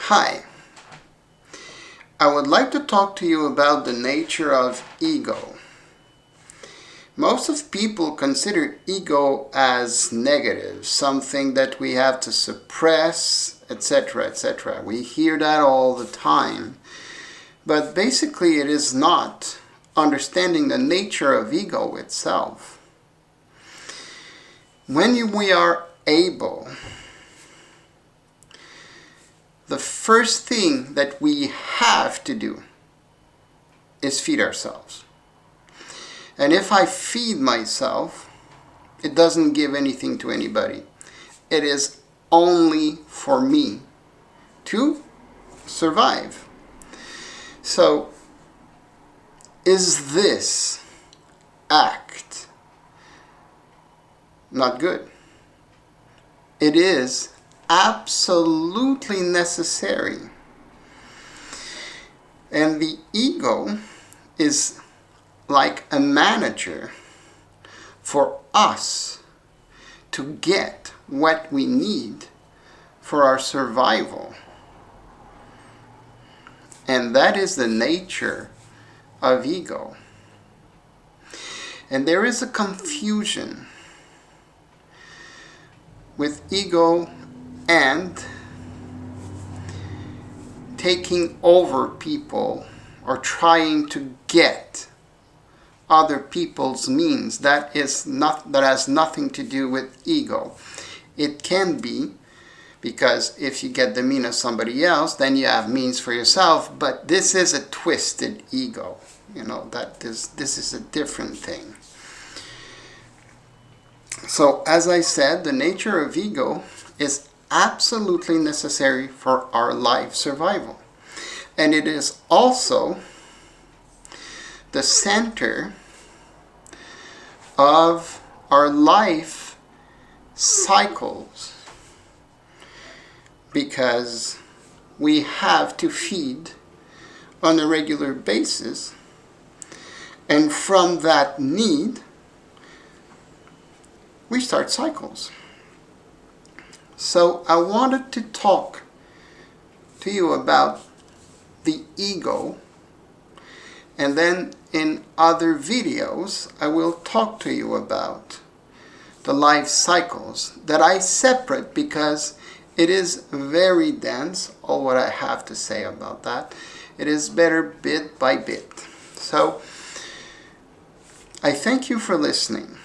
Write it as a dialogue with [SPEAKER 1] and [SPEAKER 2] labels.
[SPEAKER 1] Hi, I would like to talk to you about the nature of ego. Most of people consider ego as negative, something that we have to suppress, etc., etc. We hear that all the time. But basically it is not understanding the nature of ego itself. When we are able, the first thing that we have to do is feed ourselves. And if I feed myself, it doesn't give anything to anybody. It is only for me to survive. So, is this act not good? It is absolutely necessary. And the ego is like a manager for us to get what we need for our survival. And that is the nature of ego. And there is a confusion with ego and taking over people or trying to get other people's means. That has nothing to do with ego. It can be, because if you get the mean of somebody else, then you have means for yourself. But this is a twisted ego. This is a different thing. So, as I said, the nature of ego is absolutely necessary for our life survival. And it is also the center of our life cycles, because we have to feed on a regular basis, and from that need we start cycles. So I wanted to talk to you about the ego, and then in other videos I will talk to you about the life cycles that I separate, because it is very dense, all what I have to say about that. It is better bit by bit. So I thank you for listening.